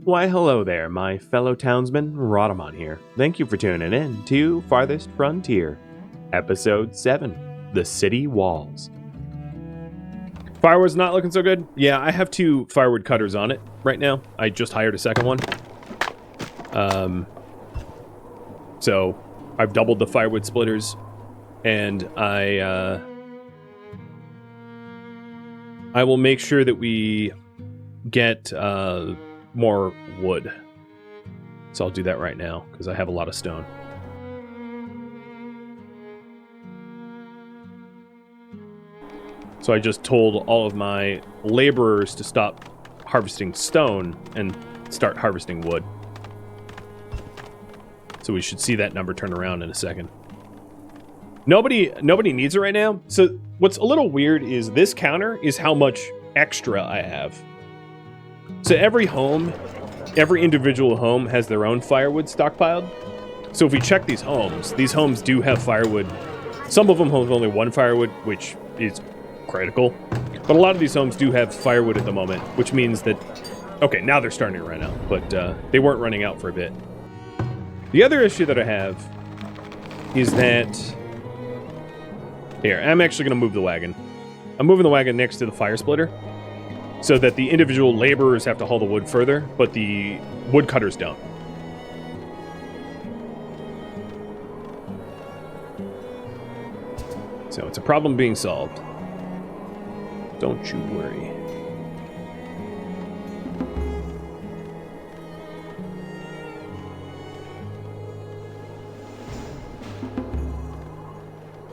Why hello there, my fellow townsman, Rhadamant here. Thank you for tuning in to Farthest Frontier, Episode 7, The City Walls. Firewood's not looking so good. Yeah, I have 2 firewood cutters on it right now. I just hired a second one. So I've doubled the firewood splitters, and I will make sure that we get more wood. So I'll do that right now because I have a lot of stone. So I just told all of my laborers to stop harvesting stone and start harvesting wood. So we should see that number turn around in a second. Nobody needs it right now. So what's a little weird is this counter is how much extra I have. So every individual home has their own firewood stockpiled. So if we check these homes do have firewood. Some of them have only 1 firewood, which is critical. But a lot of these homes do have firewood at the moment, which means that, okay, now they're starting to run out, but they weren't running out for a bit. The other issue that I have is that, here, I'm actually going to move the wagon. I'm moving the wagon next to the fire splitter, so that the individual laborers have to haul the wood further, but the woodcutters don't. So it's a problem being solved. Don't you worry.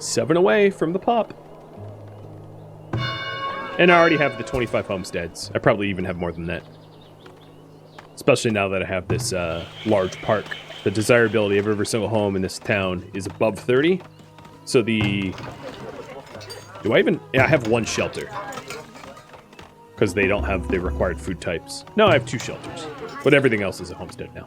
Seven away from the pop. And I already have the 25 homesteads. I probably even have more than that. Especially now that I have this large park. The desirability of every single home in this town is above 30. So the... Do I even... Yeah, I have 1 shelter. Because they don't have the required food types. No, I have 2 shelters. But everything else is a homestead now.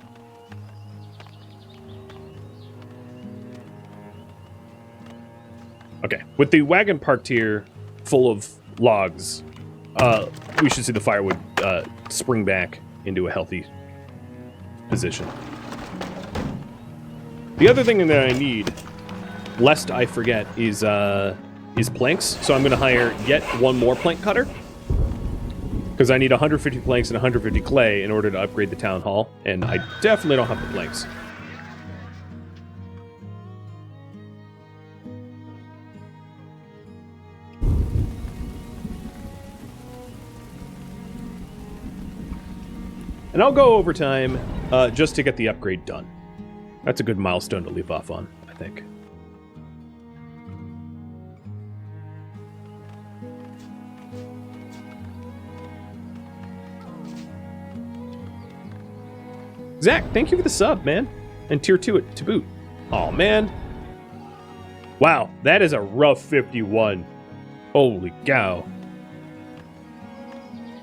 Okay, with the wagon parked here full of logs, we should see the firewood spring back into a healthy position. The other thing that I need, lest I forget, is planks. So I'm going to hire yet 1 more plank cutter, because I need 150 planks and 150 clay in order to upgrade the town hall, and I definitely don't have the planks. And I'll go overtime just to get the upgrade done. That's a good milestone to leave off on, I think. Zach, thank you for the sub, man. And tier 2 it to boot. Oh man. Wow, that is a rough 51. Holy cow.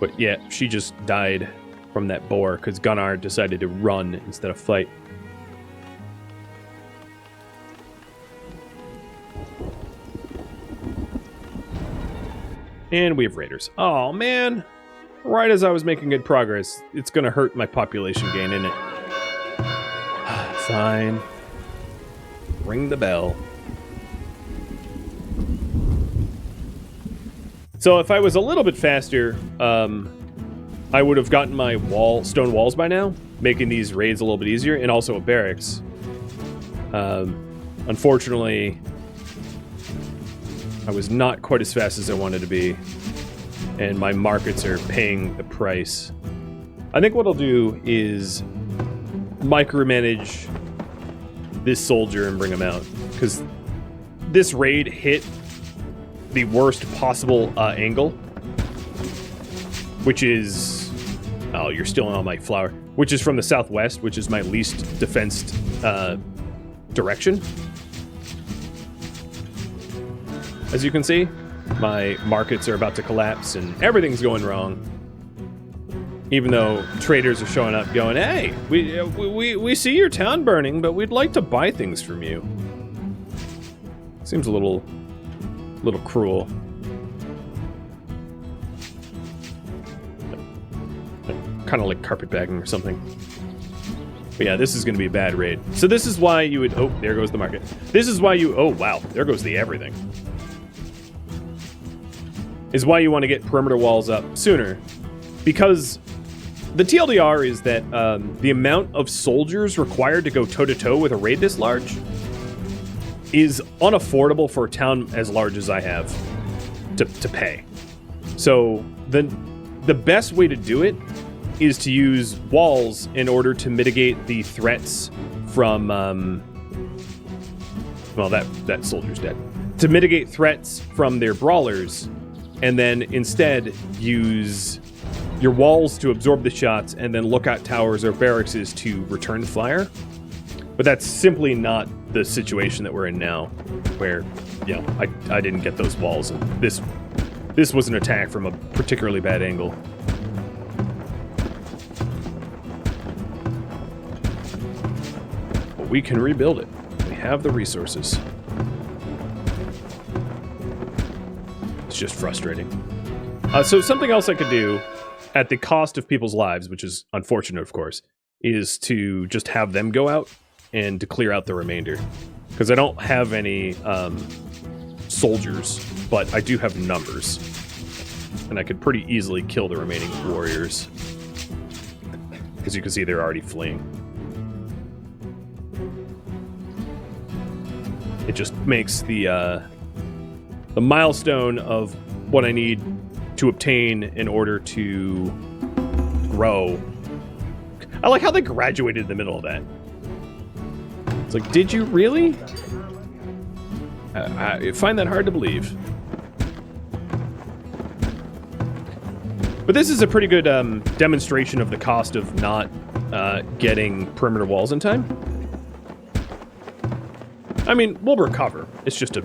But yeah, she just died from that boar because Gunnar decided to run instead of fight. And we have raiders. Oh man, right as I was making good progress, it's gonna hurt my population gain, isn't it? Fine. Ring the bell. So if I was a little bit faster, I would have gotten my stone walls by now, making these raids a little bit easier, and also a barracks. Unfortunately, I was not quite as fast as I wanted to be, and my markets are paying the price. I think what I'll do is micromanage this soldier and bring him out, because this raid hit the worst possible angle, which is... Oh, you're still on my flower. Which is from the southwest, which is my least defensed direction. As you can see, my markets are about to collapse and everything's going wrong. Even though traders are showing up going, hey, we see your town burning, but we'd like to buy things from you. Seems a little cruel. kind of like carpetbagging or something. But yeah, this is going to be a bad raid. So this is why you would... Oh, there goes the market. This is why you... Oh, wow. There goes the everything. Is why you want to get perimeter walls up sooner. Because the TLDR is that the amount of soldiers required to go toe-to-toe with a raid this large is unaffordable for a town as large as I have to pay. So the best way to do it is to use walls in order to mitigate the threats from, well, that soldier's dead. To mitigate threats from their brawlers, and then instead use your walls to absorb the shots, and then lookout towers or barracks to return fire. But that's simply not the situation that we're in now, where, you know, I didn't get those walls, and this was an attack from a particularly bad angle. We can rebuild it. We have the resources. It's just frustrating. So something else I could do at the cost of people's lives, which is unfortunate, of course, is to just have them go out and to clear out the remainder. Because I don't have any soldiers, but I do have numbers. And I could pretty easily kill the remaining warriors. As you can see, they're already fleeing. It just makes the milestone of what I need to obtain in order to grow. I like how they graduated in the middle of that. It's like, did you really? I find that hard to believe. But this is a pretty good demonstration of the cost of not getting perimeter walls in time. I mean, we'll recover. It's just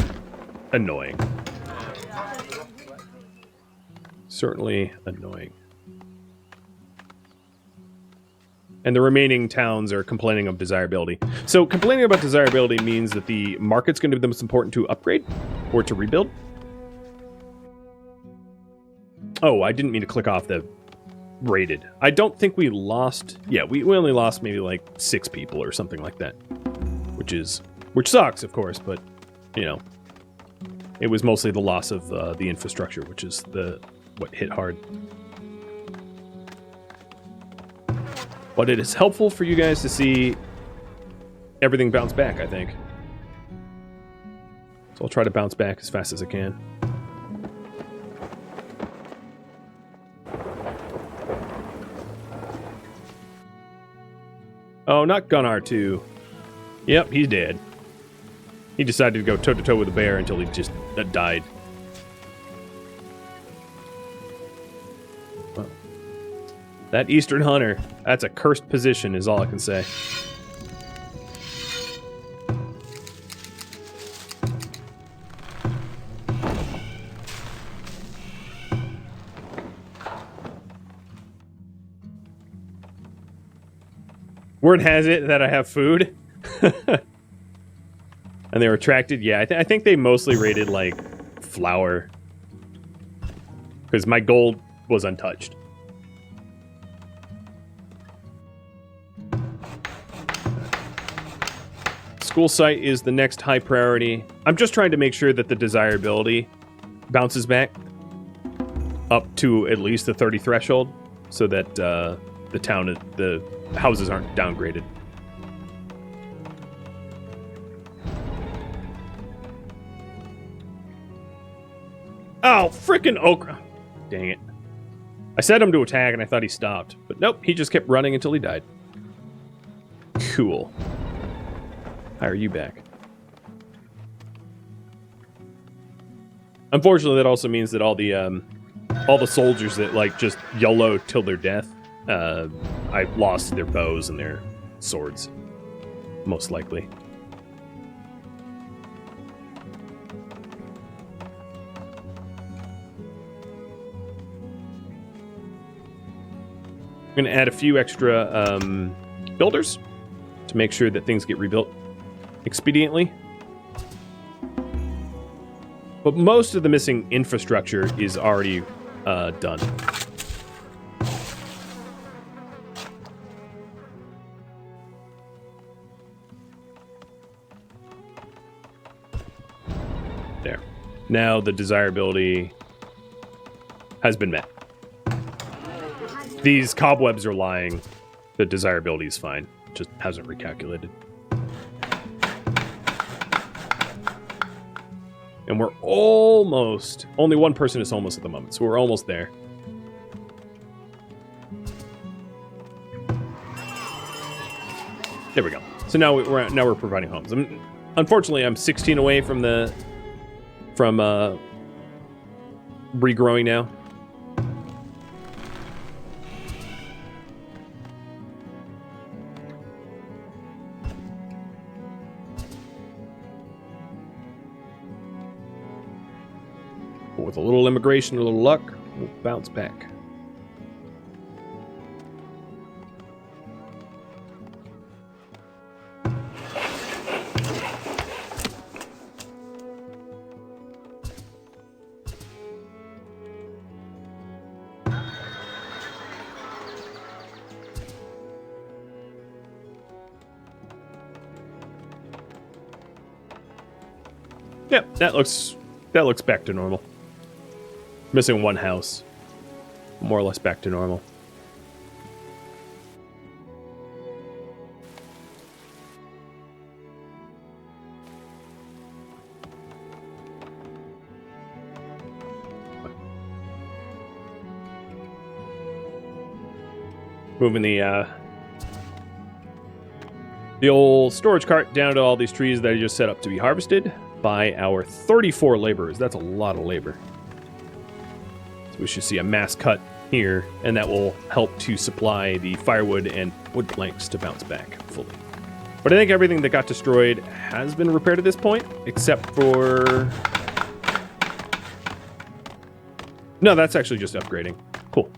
annoying. Certainly annoying. And the remaining towns are complaining of desirability. So complaining about desirability means that the market's going to be the most important to upgrade or to rebuild. Oh, I didn't mean to click off the rated. I don't think we lost... Yeah, we only lost maybe like 6 people or something like that. Which sucks, of course, but, you know, it was mostly the loss of the infrastructure, which is what hit hard. But it is helpful for you guys to see everything bounce back, I think. So I'll try to bounce back as fast as I can. Oh, not Gunnar 2. Yep, he's dead. He decided to go toe-to-toe with a bear until he just died. Well, that Eastern Hunter, that's a cursed position is all I can say. Word has it that I have food. And they were attracted? Yeah, I think they mostly rated, like, flour. Because my gold was untouched. School site is the next high priority. I'm just trying to make sure that the desirability bounces back up to at least the 30 threshold, so that the houses aren't downgraded. Oh, frickin' Okra. Dang it. I set him to attack and I thought he stopped. But nope, he just kept running until he died. Cool. How are you back? Unfortunately, that also means that all the soldiers that, like, just YOLO till their death, I lost their bows and their swords. Most likely. I'm going to add a few extra builders to make sure that things get rebuilt expediently. But most of the missing infrastructure is already done. Now the desirability has been met. These cobwebs are lying. The desirability is fine. Just hasn't recalculated. And we're almost... Only one person is almost at the moment, so we're almost there. There we go. So now we're providing homes. Unfortunately, I'm 16 away from regrowing now. But with a little immigration, a little luck, we'll bounce back. Yep, that looks back to normal. Missing one house. More or less back to normal. Moving the old storage cart down to all these trees that I just set up to be harvested by our 34 laborers. That's a lot of labor. So we should see a mass cut here, and that will help to supply the firewood and wood planks to bounce back fully. But I think everything that got destroyed has been repaired at this point, except for... No, that's actually just upgrading. Cool.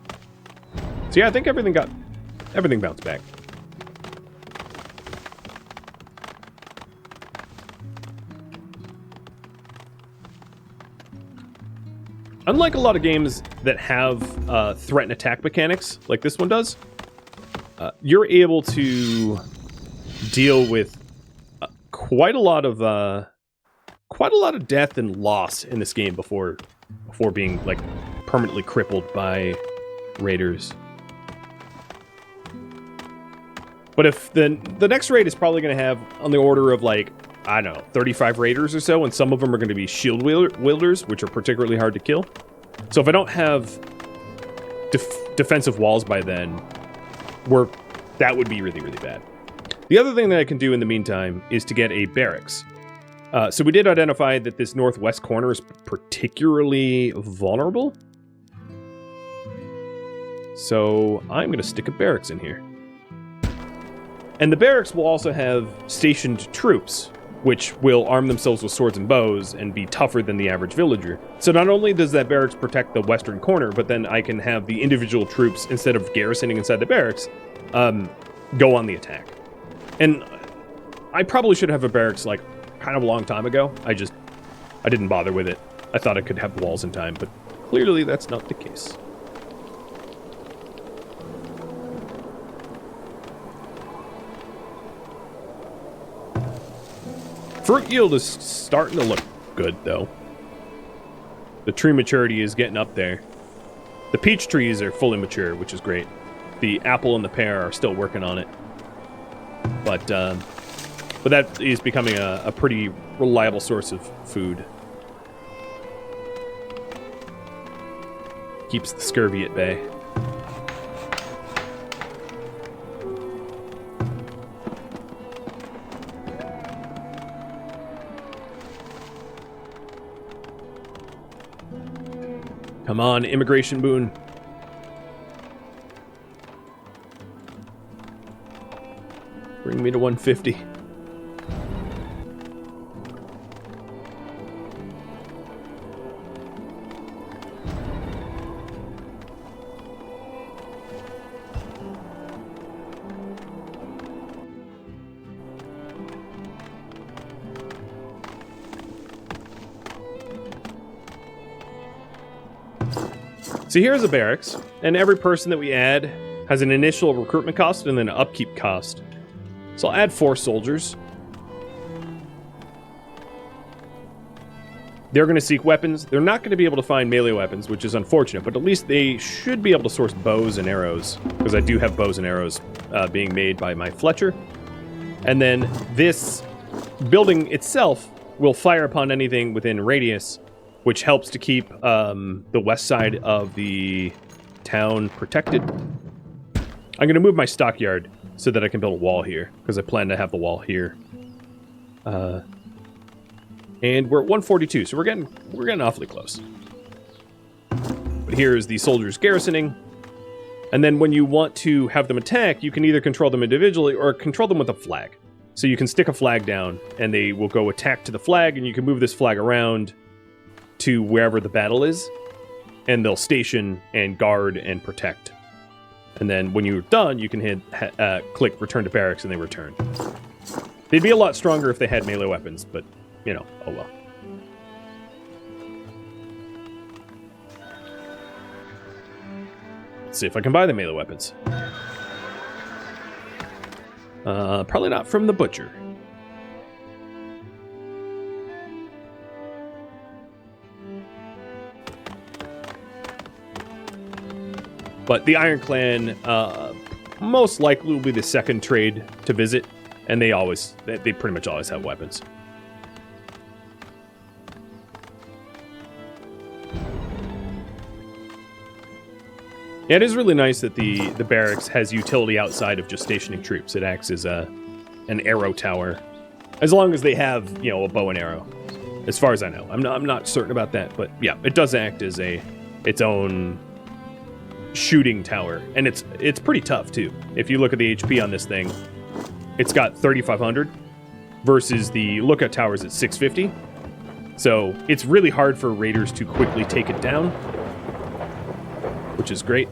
So yeah, I think everything bounced back. Unlike a lot of games that have threat and attack mechanics, like this one does, you're able to deal with quite a lot of death and loss in this game before being like permanently crippled by raiders. But if the next raid is probably going to have on the order of like, I don't know, 35 raiders or so, and some of them are going to be shield wielders, which are particularly hard to kill. So if I don't have defensive walls by then, that would be really, really bad. The other thing that I can do in the meantime is to get a barracks. So we did identify that this northwest corner is particularly vulnerable. So I'm going to stick a barracks in here. And the barracks will also have stationed troops, which will arm themselves with swords and bows and be tougher than the average villager. So not only does that barracks protect the western corner, but then I can have the individual troops, instead of garrisoning inside the barracks, go on the attack. And I probably should have a barracks like kind of a long time ago. I didn't bother with it. I thought I could have walls in time, but clearly that's not the case. Fruit yield is starting to look good, though. The tree maturity is getting up there. The peach trees are fully mature, which is great. The apple and the pear are still working on it. But that is becoming a pretty reliable source of food. Keeps the scurvy at bay. Come on, immigration boon. Bring me to 150. So here's a barracks, and every person that we add has an initial recruitment cost and then an upkeep cost. So I'll add 4 soldiers. They're going to seek weapons. They're not going to be able to find melee weapons, which is unfortunate, but at least they should be able to source bows and arrows, because I do have bows and arrows being made by my Fletcher. And then this building itself will fire upon anything within radius, which helps to keep the west side of the town protected. I'm going to move my stockyard so that I can build a wall here, because I plan to have the wall here. And we're at 142, so we're getting awfully close. But here is the soldiers garrisoning. And then when you want to have them attack, you can either control them individually or control them with a flag. So you can stick a flag down, and they will go attack to the flag, and you can move this flag around to wherever the battle is, and they'll station and guard and protect. And then when you're done, you can hit click return to barracks, and they return. They'd be a lot stronger if they had melee weapons, but, you know, oh well. Let's see if I can buy the melee weapons. Probably not from the butcher. But the Iron Clan most likely will be the second trade to visit, and they pretty much always have weapons. Yeah, it is really nice that the barracks has utility outside of just stationing troops. It acts as an arrow tower, as long as they have, you know, a bow and arrow. As far as I know, I'm not certain about that, but yeah, it does act as its own shooting tower, and it's pretty tough too. If you look at the HP on this thing, it's got 3,500 versus the lookout towers at 650. So it's really hard for raiders to quickly take it down, which is great.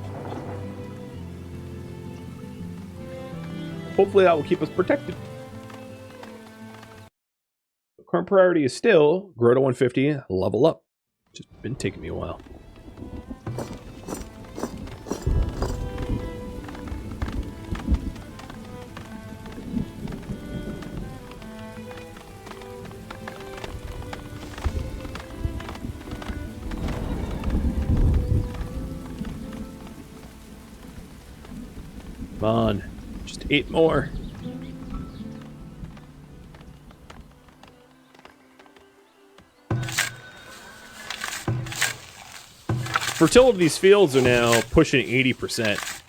Hopefully that will keep us protected. The current priority is still grow to 150, level up. Just been taking me a while. Come on, just 8 more. Fertility of these fields are now pushing 80%.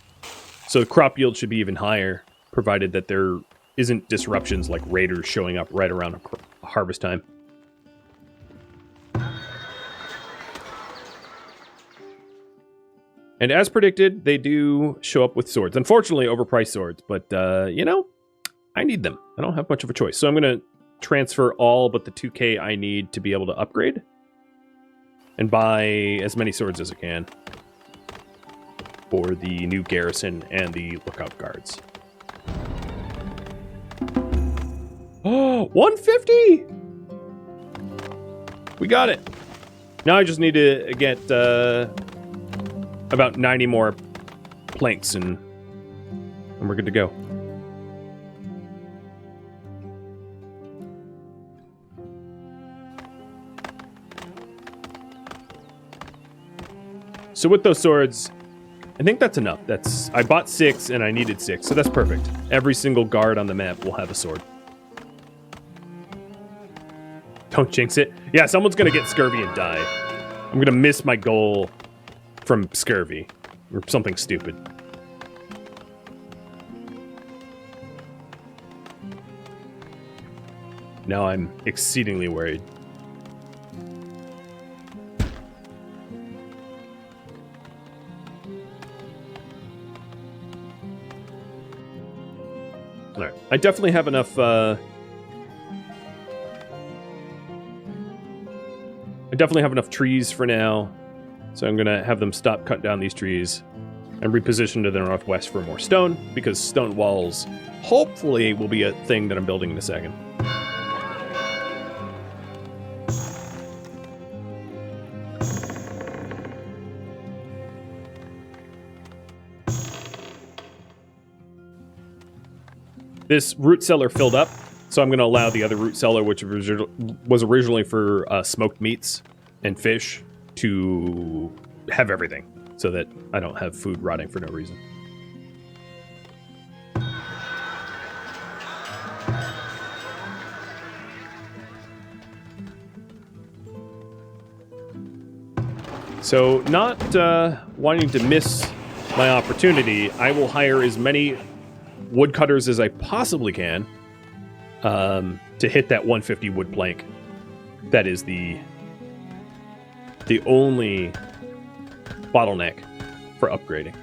So the crop yield should be even higher, provided that there isn't disruptions like raiders showing up right around harvest time. And as predicted, they do show up with swords. Unfortunately, overpriced swords, but, you know, I need them. I don't have much of a choice. So I'm going to transfer all but the 2K I need to be able to upgrade and buy as many swords as I can for the new garrison and the lookout guards. Oh, 150! We got it. Now I just need to get about 90 more planks and we're good to go. So with those swords, I think that's enough. I bought 6 and I needed 6, so that's perfect. Every single guard on the map will have a sword. Don't jinx it. Yeah, someone's gonna get scurvy and die. I'm gonna miss my goal from scurvy or something stupid. Now I'm exceedingly worried. All right, I definitely have enough. I definitely have enough trees for now. So I'm going to have them stop cutting down these trees and reposition to the northwest for more stone, because stone walls hopefully will be a thing that I'm building in a second. This root cellar filled up, So I'm going to allow the other root cellar, which was originally for smoked meats and fish, to have everything, so that I don't have food rotting for no reason. So, not wanting to miss my opportunity, I will hire as many woodcutters as I possibly can to hit that 150 wood plank. That is the only bottleneck for upgrading.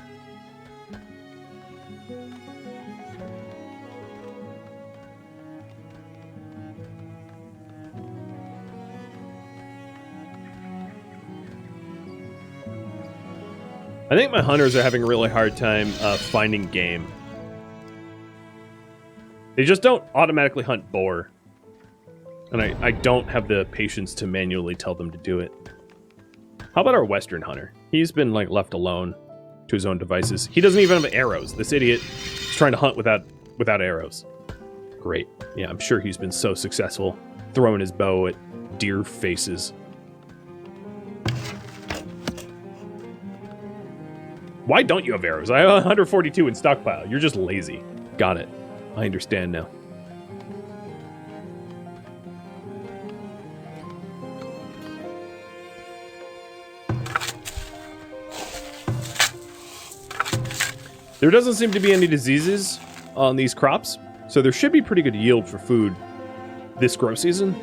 I think my hunters are having a really hard time finding game. They just don't automatically hunt boar. And I don't have the patience to manually tell them to do it. How about our western hunter? He's been like left alone to his own devices. He doesn't even have arrows. This idiot is trying to hunt without arrows. Great. Yeah, I'm sure he's been so successful throwing his bow at deer faces. Why don't you have arrows? I have 142 in stockpile. You're just lazy. Got it. I understand now. There doesn't seem to be any diseases on these crops, so there should be pretty good yield for food this grow season.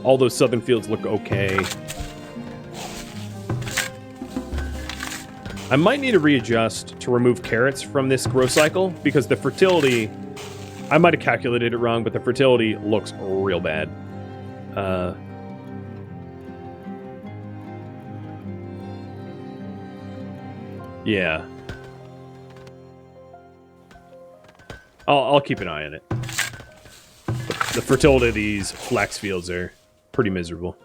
All those southern fields look okay. I might need to readjust to remove carrots from this grow cycle, because the fertility, I might have calculated it wrong, but the fertility looks real bad. Yeah. I'll keep an eye on it. The fertility of these flax fields are pretty miserable.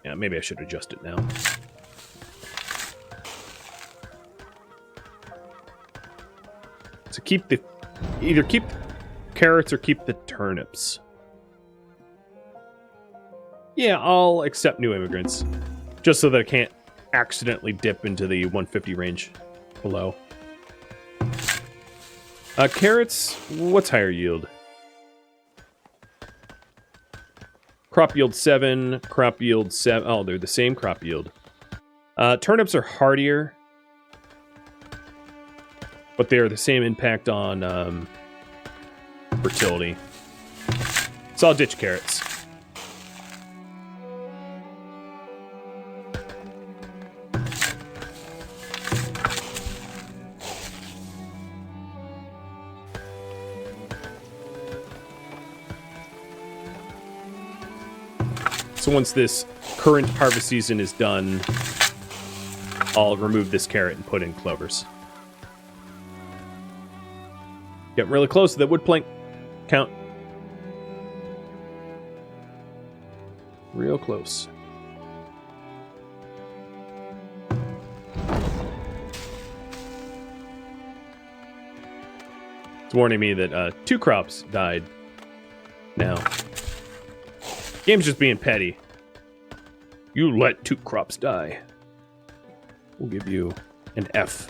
Yeah, maybe I should adjust it now. So either keep carrots or keep the turnips. Yeah, I'll accept new immigrants, just so that I can't accidentally dip into the 150 range below. Carrots, what's higher yield? Crop yield 7, crop yield 7. Oh, they're the same crop yield. Turnips are hardier, but they're the same impact on fertility. So I'll ditch carrots. So once this current harvest season is done, I'll remove this carrot and put in clovers. Getting really close to that wood plank count. Real close. It's warning me that 2 crops died now. Game's just being petty. You let 2 crops die. We'll give you an F.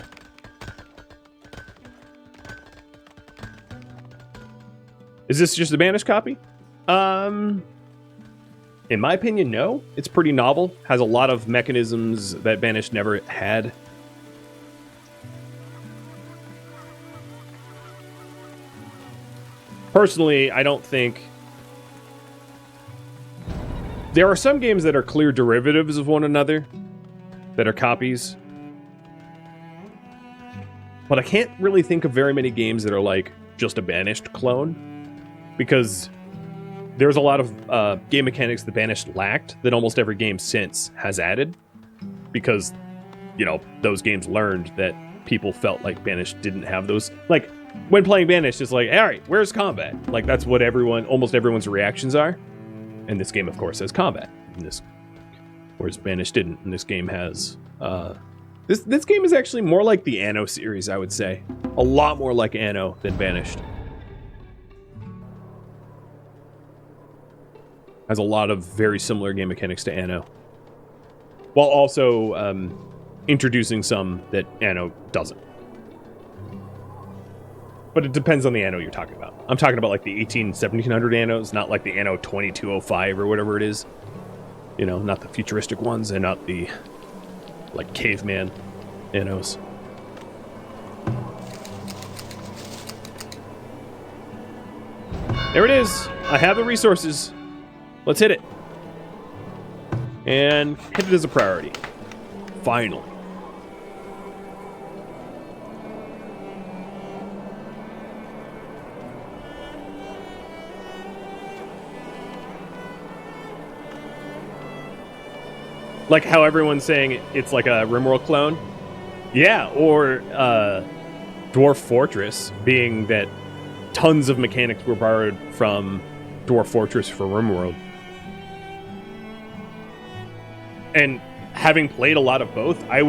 Is this just a banished copy? In my opinion, no. It's pretty novel. Has a lot of mechanisms that banished never had. Personally, I don't think... There are some games that are clear derivatives of one another, that are copies. But I can't really think of very many games that are like just a banished clone, because there's a lot of game mechanics the banished lacked that almost every game since has added, because, you know, those games learned that people felt like banished didn't have those. Like, when playing banished, it's like, all right, where's combat? Like, that's what almost everyone's reactions are. And this game, of course, has combat. Whereas Banished didn't. And this game has... This game is actually more like the Anno series, I would say. A lot more like Anno than Banished. Has a lot of very similar game mechanics to Anno. While also introducing some that Anno doesn't. But it depends on the Anno you're talking about. I'm talking about like the 1700 Annos, not like the Anno 2205 or whatever it is. You know, not the futuristic ones and not the like caveman Annos. There it is. I have the resources. Let's hit it. And hit it as a priority. Finally. Like how everyone's saying it's like a RimWorld clone. Yeah, or Dwarf Fortress, being that tons of mechanics were borrowed from Dwarf Fortress for RimWorld. And having played a lot of both, I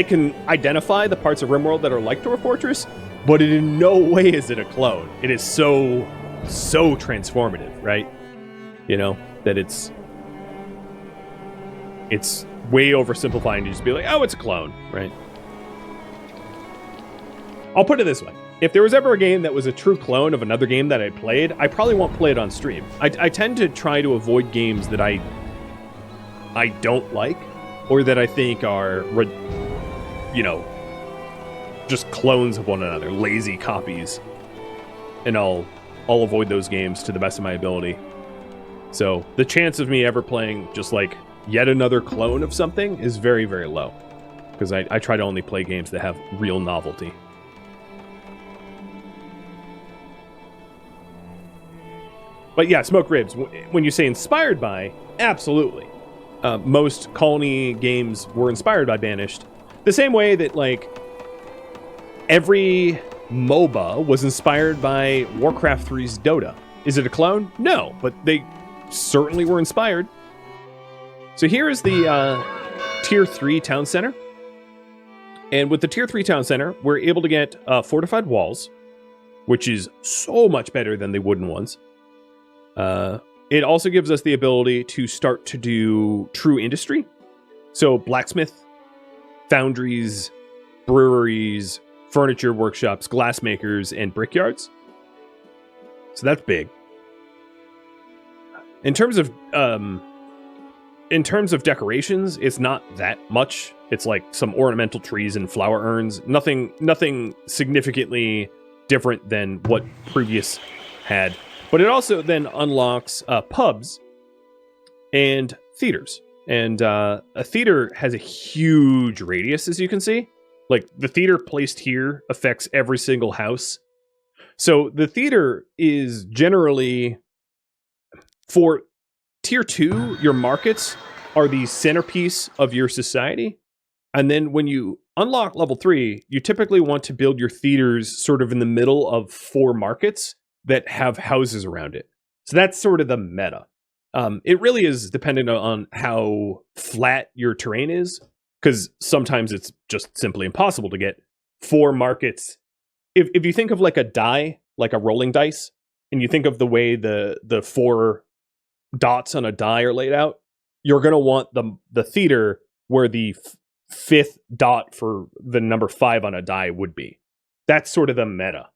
can identify the parts of RimWorld that are like Dwarf Fortress, but in no way is it a clone. It is so transformative, right? You know, that it's way oversimplifying to just be like, oh, it's a clone, right? I'll put it this way. If there was ever a game that was a true clone of another game that I played, I probably won't play it on stream. I tend to try to avoid games that I don't like, or that I think are, you know, just clones of one another, lazy copies. And I'll avoid those games to the best of my ability. So the chance of me ever playing just like yet another clone of something is very, very low. Because I try to only play games that have real novelty. But yeah, Smoke Ribs, when you say inspired by, absolutely. Most Colony games were inspired by Banished. The same way that, like, every MOBA was inspired by Warcraft 3's Dota. Is it a clone? No, but they certainly were inspired. So here is the Tier 3 Town Center. And with the Tier 3 Town Center, we're able to get fortified walls, which is so much better than the wooden ones. It also gives us the ability to start to do true industry. So blacksmith, foundries, breweries, furniture workshops, glassmakers, and brickyards. So that's big. In terms of decorations, it's not that much. It's like some ornamental trees and flower urns. Nothing significantly different than what previous had. But it also then unlocks pubs and theaters. And a theater has a huge radius, as you can see. Like, the theater placed here affects every single house. So the theater is generally, for Tier 2, your markets are the centerpiece of your society. And then when you unlock level 3, you typically want to build your theaters sort of in the middle of 4 markets that have houses around it. So that's sort of the meta. It really is dependent on how flat your terrain is, because sometimes it's just simply impossible to get 4 markets. If you think of like a die, like a rolling dice, and you think of the way the 4 dots on a die are laid out, you're going to want the theater where the 5th dot for the number 5 on a die would be. That's sort of the meta.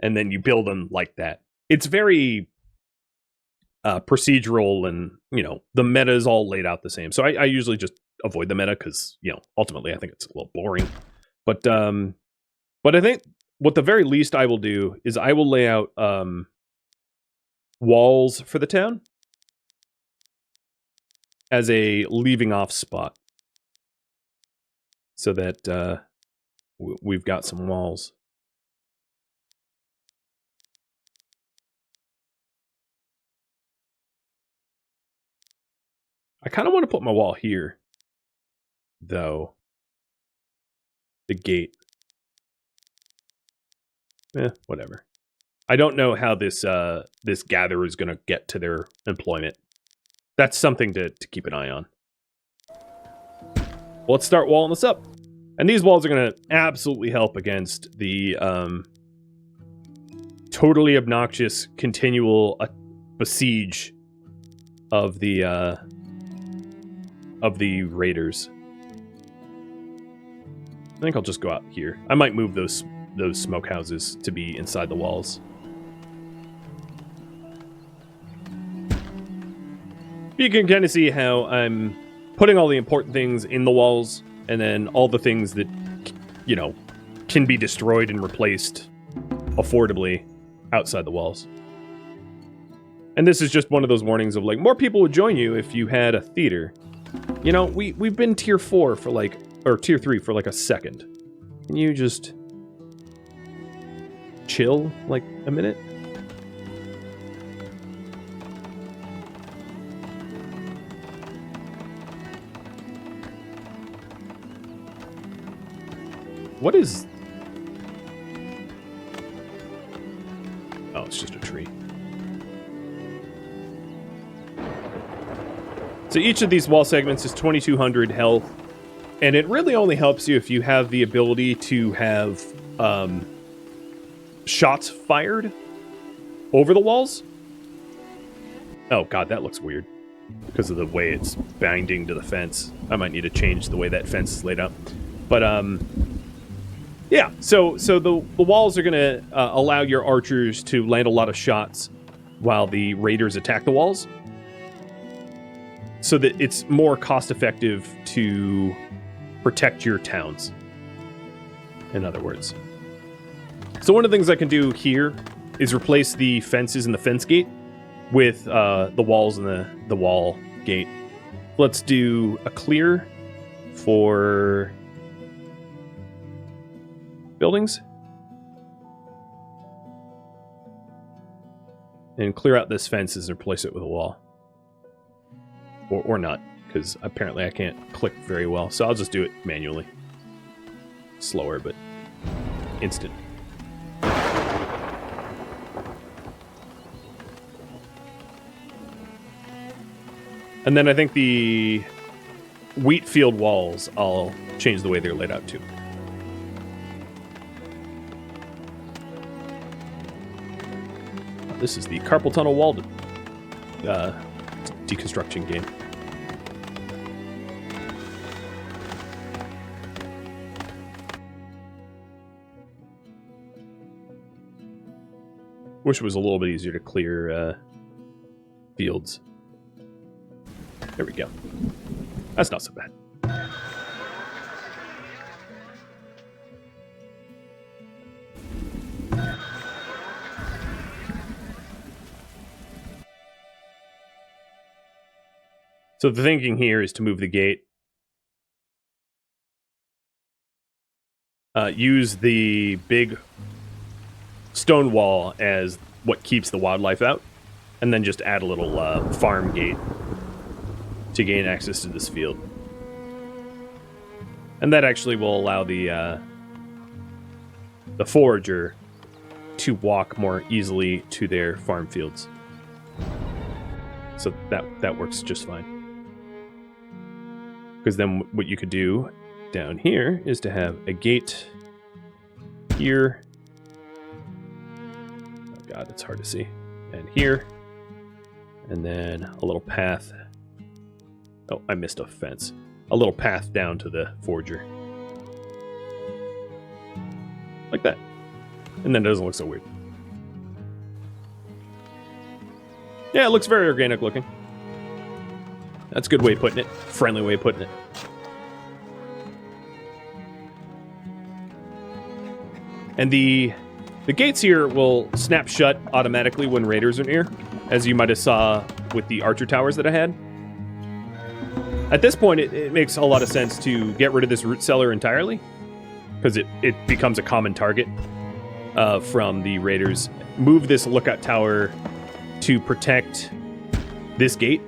And then you build them like that. It's very procedural, and, you know, the meta is all laid out the same. So I usually just avoid the meta because, you know, ultimately I think it's a little boring. But I think what the very least I will do is I will lay out walls for the town as a leaving off spot, so that we've got some walls. I kind of want to put my wall here, though. The gate. Whatever. I don't know how this this gatherer is going to get to their employment. That's something to keep an eye on. Well, let's start walling this up. And these walls are going to absolutely help against the totally obnoxious continual besiege of the raiders. I think I'll just go out here. I might move those smokehouses to be inside the walls. You can kind of see how I'm putting all the important things in the walls, and then all the things that, you know, can be destroyed and replaced affordably outside the walls. And this is just one of those warnings of, like, more people would join you if you had a theater. You know, we've been tier 4 for, like, or tier 3 for, like, a second. Can you just chill, like, a minute? What is... Oh, it's just a tree. So each of these wall segments is 2,200 health, and it really only helps you if you have the ability to have shots fired over the walls. Oh god, that looks weird because of the way it's binding to the fence. I might need to change the way that fence is laid out. But yeah, so the walls are going to allow your archers to land a lot of shots while the raiders attack the walls, so that it's more cost-effective to protect your towns, in other words. So one of the things I can do here is replace the fences and the fence gate with the walls and the wall gate. Let's do a clear for... buildings, and clear out this fences and replace it with a wall, or not, because apparently I can't click very well, so I'll just do it manually. Slower, but instant. And then I think the wheat field walls, I'll change the way they're laid out too. This is the carpal tunnel wall deconstruction game. Wish it was a little bit easier to clear fields. There we go. That's not so bad. So the thinking here is to move the gate. Use the big stone wall as what keeps the wildlife out, and then just add a little farm gate to gain access to this field. And that actually will allow the forager to walk more easily to their farm fields. So that works just fine. Because then what you could do down here is to have a gate here. Oh god, it's hard to see. And here. And then a little path. Oh, I missed a fence. A little path down to the forager. Like that. And then it doesn't look so weird. Yeah, it looks very organic looking. That's a good way of putting it. Friendly way of putting it. And the gates here will snap shut automatically when raiders are near, as you might have saw with the archer towers that I had. At this point, it makes a lot of sense to get rid of this root cellar entirely, because it becomes a common target from the raiders. Move this lookout tower to protect this gate,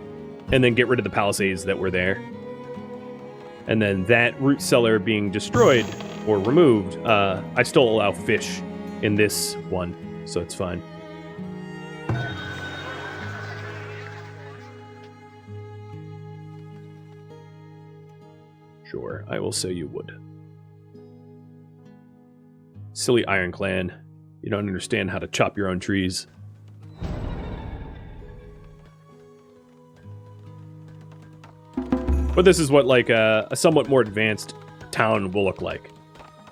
and then get rid of the palisades that were there. And then that root cellar being destroyed or removed, I still allow fish in this one. so it's fine. Sure, I will sell you wood. Silly Iron Clan. You don't understand how to chop your own trees. But this is what, like, a somewhat more advanced town will look like.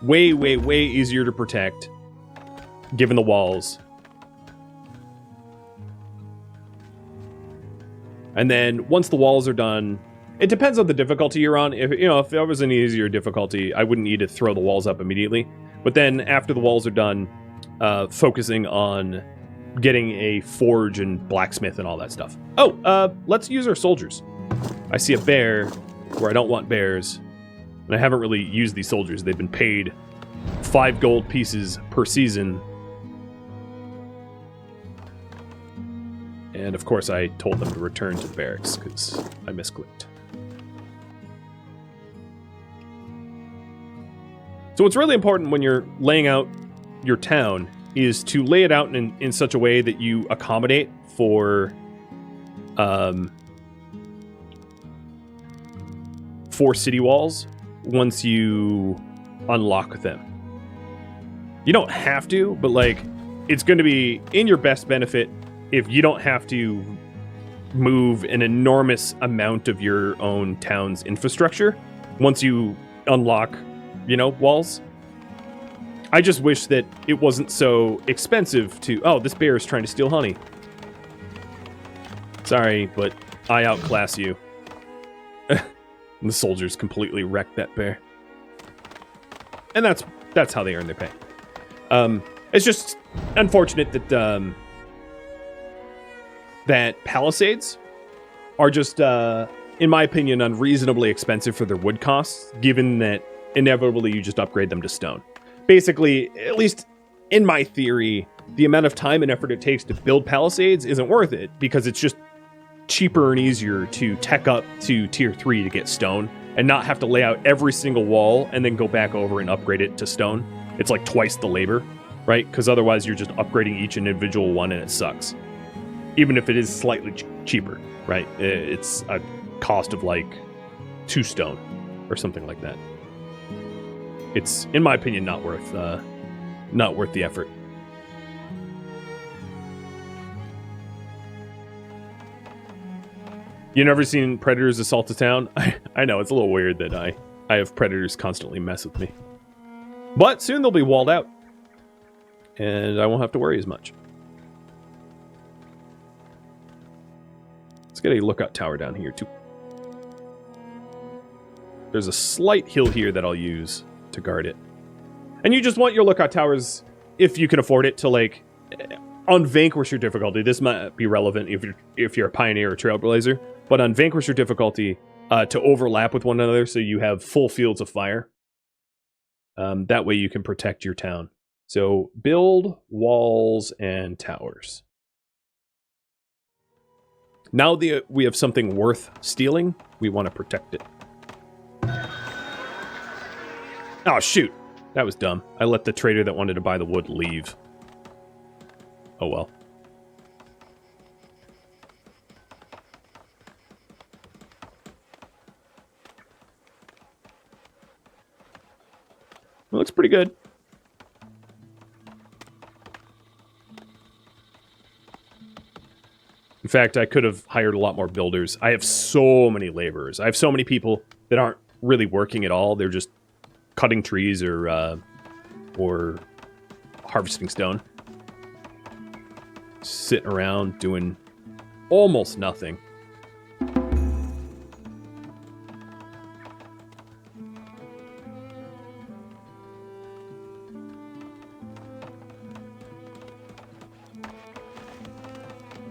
Way, way, way easier to protect, given the walls. And then, once the walls are done, it depends on the difficulty you're on. If it was an easier difficulty, I wouldn't need to throw the walls up immediately. But then, after the walls are done, focusing on getting a forge and blacksmith and all that stuff. Oh, let's use our soldiers. I see a bear where I don't want bears, and I haven't really used these soldiers. They've been paid 5 gold pieces per season. And of course I told them to return to the barracks, because I misclicked. So what's really important when you're laying out your town is to lay it out in such a way that you accommodate for city walls once you unlock them. You don't have to, but like, it's going to be in your best benefit if you don't have to move an enormous amount of your own town's infrastructure once you unlock, walls. I just wish that it wasn't so expensive to... Oh, this bear is trying to steal honey. Sorry, but I outclass you. And the soldiers completely wrecked that bear. And that's how they earn their pay. It's just unfortunate that that palisades are just, in my opinion, unreasonably expensive for their wood costs, given that inevitably you just upgrade them to stone. Basically, at least in my theory, the amount of time and effort it takes to build palisades isn't worth it, because it's just cheaper and easier to tech up to tier 3 to get stone and not have to lay out every single wall and then go back over and upgrade it to stone. It's like twice the labor, right? Because otherwise you're just upgrading each individual one and it sucks. Even if it is slightly cheaper, right? It's a cost of like 2 stone or something like that. It's, in my opinion, not worth the effort. You never seen predators assault a town? I know, it's a little weird that I have predators constantly mess with me. But soon they'll be walled out. And I won't have to worry as much. Let's get a lookout tower down here, too. There's a slight hill here that I'll use to guard it. And you just want your lookout towers, if you can afford it, to, like, on Vanquisher difficulty. This might be relevant if you're a Pioneer or Trailblazer. But on Vanquisher difficulty, to overlap with one another so you have full fields of fire. That way you can protect your town. So build walls and towers. Now that we have something worth stealing, we want to protect it. Oh, shoot. That was dumb. I let the trader that wanted to buy the wood leave. Oh, well. It looks pretty good. In fact, I could have hired a lot more builders. I have so many laborers. I have so many people that aren't really working at all. They're just cutting trees or harvesting stone. Sitting around doing almost nothing.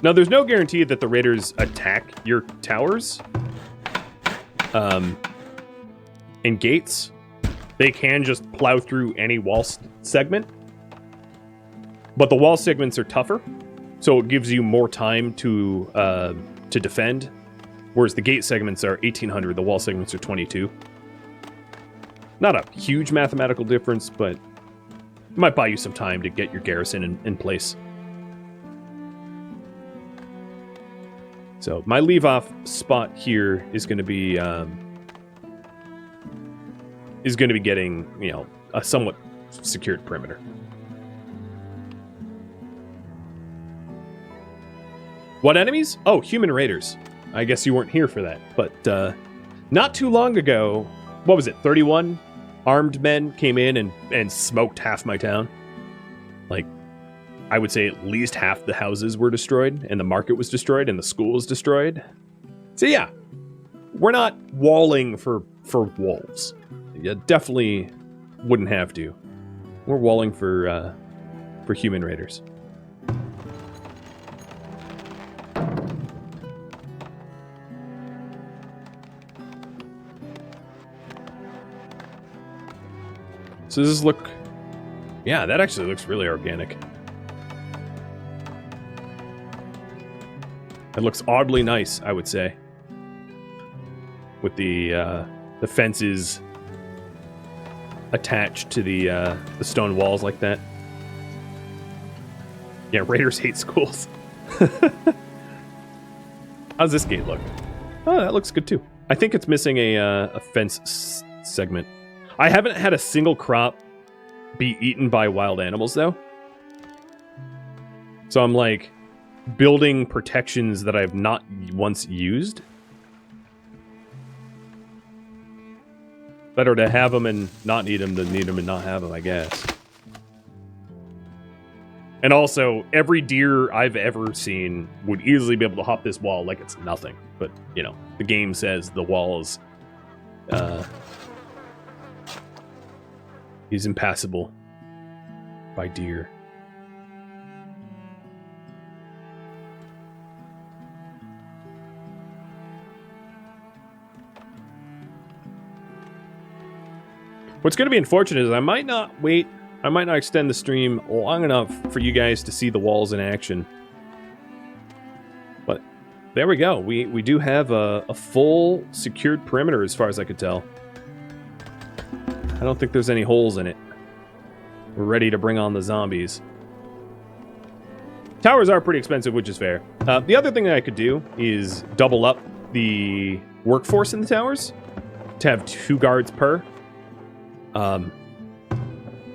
Now, there's no guarantee that the raiders attack your towers and gates. They can just plow through any wall segment. But the wall segments are tougher, so it gives you more time to defend. Whereas the gate segments are 1800, the wall segments are 22. Not a huge mathematical difference, but Might buy you some time to get your garrison in place. So my leave-off spot here is going to be getting, you know, a somewhat secured perimeter. What enemies? Oh, human raiders. I guess you weren't here for that, but not too long ago, what was it, 31 armed men came in and smoked half my town. Like, I would say at least half the houses were destroyed, and the market was destroyed, and the school was destroyed. So yeah, we're not walling for wolves. You definitely wouldn't have to. We're walling for human raiders. So does this look... Yeah, that actually looks really organic. It looks oddly nice, I would say. With the fences attached to the stone walls like that. Yeah, raiders hate schools. How's this gate look? Oh, that looks good too. I think it's missing a fence segment. I haven't had a single crop be eaten by wild animals, though. So I'm, like, building protections that I've not once used. Better to have them and not need them than need them and not have them, I guess. And also, every deer I've ever seen would easily be able to hop this wall like it's nothing. But, you know, the game says the wall is... He's impassable by deer. What's going to be unfortunate is I might not extend the stream long enough for you guys to see the walls in action. But there we go. We do have a full secured perimeter as far as I could tell. I don't think there's any holes in it. We're ready to bring on the zombies. Towers are pretty expensive, which is fair. The other thing that I could do is double up the workforce in the towers to have 2 guards per.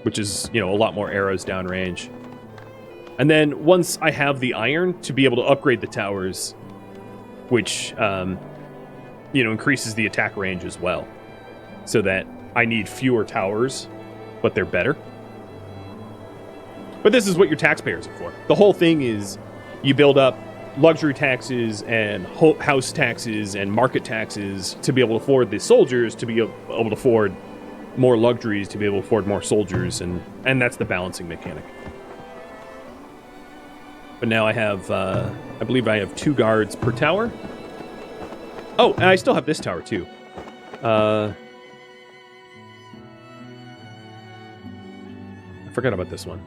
Which is, you know, a lot more arrows downrange. And then once I have the iron to be able to upgrade the towers, which, you know, increases the attack range as well. So that I need fewer towers, but they're better. But this is what your taxpayers are for. The whole thing is you build up luxury taxes and house taxes and market taxes to be able to afford the soldiers, to be able to afford more luxuries, to be able to afford more soldiers, and that's the balancing mechanic. But now I have, I believe I have 2 guards per tower. Oh, and I still have this tower too. I forgot about this one.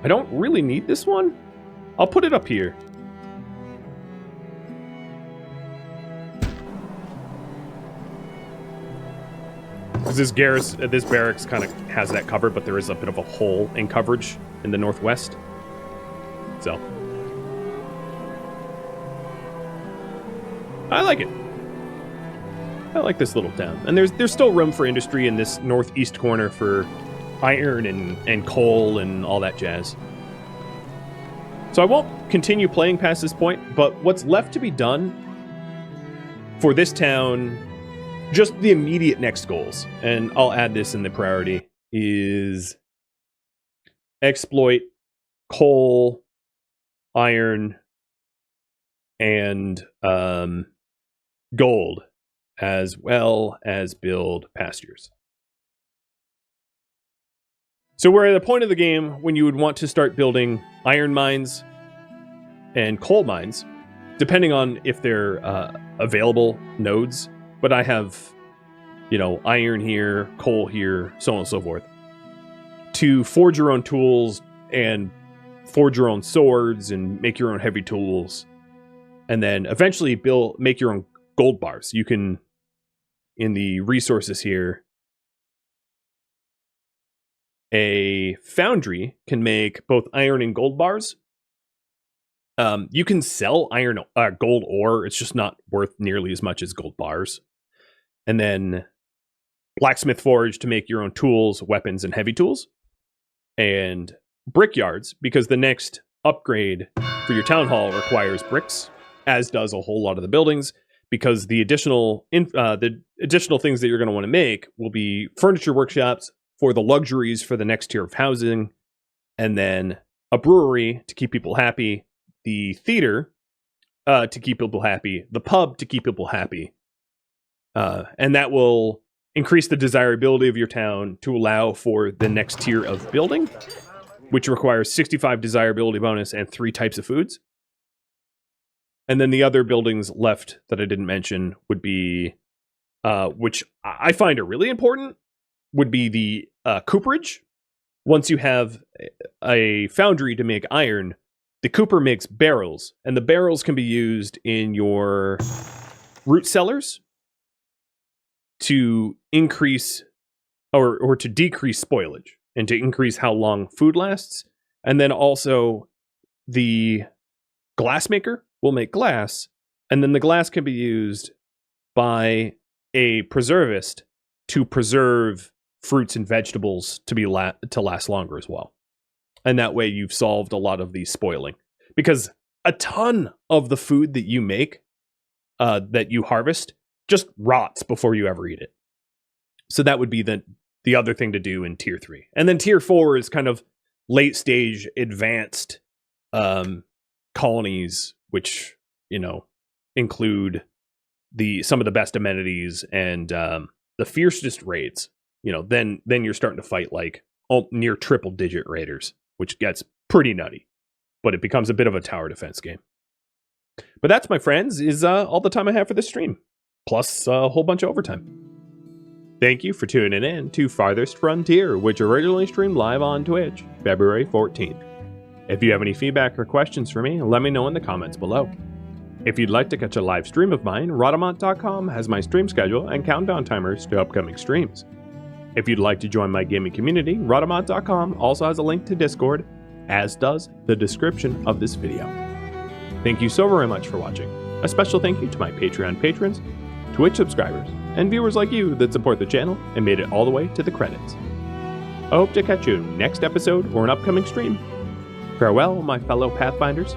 I don't really need this one. I'll put it up here. Because this barracks kind of has that covered, but there is a bit of a hole in coverage in the northwest. So I like it. I like this little town. And there's still room for industry in this northeast corner for iron and coal and all that jazz. So I won't continue playing past this point, but what's left to be done for this town, just the immediate next goals, and I'll add this in the priority, is exploit coal, iron, and gold, as well as build pastures. So we're at a point of the game when you would want to start building iron mines and coal mines, depending on if they're available nodes. But I have, you know, iron here, coal here, so on and so forth. To forge your own tools and forge your own swords and make your own heavy tools. And then eventually make your own gold bars. You can, in the resources here, a foundry can make both iron and gold bars. You can sell gold ore. It's just not worth nearly as much as gold bars. And then blacksmith forge to make your own tools, weapons, and heavy tools. And brickyards, because the next upgrade for your town hall requires bricks, as does a whole lot of the buildings, because the additional things that you're going to want to make will be furniture workshops for the luxuries for the next tier of housing, and then a brewery to keep people happy, the theater to keep people happy, the pub to keep people happy, and that will increase the desirability of your town to allow for the next tier of building, which requires 65 desirability bonus and 3 types of foods. And then the other buildings left that I didn't mention would be, which I find are really important, would be the cooperage. Once you have a foundry to make iron, the cooper makes barrels, and the barrels can be used in your root cellars to increase or to decrease spoilage and to increase how long food lasts. And then also the glassmaker will make glass, and then the glass can be used by a preservist to preserve fruits and vegetables to last longer as well. And that way you've solved a lot of the spoiling, because a ton of the food that you make, that you harvest, just rots before you ever eat it. So that would be the other thing to do in tier 3. And then tier 4 is kind of late stage advanced colonies, which, include some of the best amenities and the fiercest raids. Then you're starting to fight like near triple digit raiders, which gets pretty nutty, but it becomes a bit of a tower defense game. But that's, my friends, is all the time I have for this stream, plus a whole bunch of overtime. Thank you for tuning in to Farthest Frontier, which originally streamed live on Twitch, February 14th. If you have any feedback or questions for me, let me know in the comments below. If you'd like to catch a live stream of mine, Rhadamant.com has my stream schedule and countdown timers to upcoming streams. If you'd like to join my gaming community, Rhadamant.com also has a link to Discord, as does the description of this video. Thank you so very much for watching. A special thank you to my Patreon patrons, Twitch subscribers, and viewers like you that support the channel and made it all the way to the credits. I hope to catch you next episode or an upcoming stream. Farewell, my fellow Pathfinders.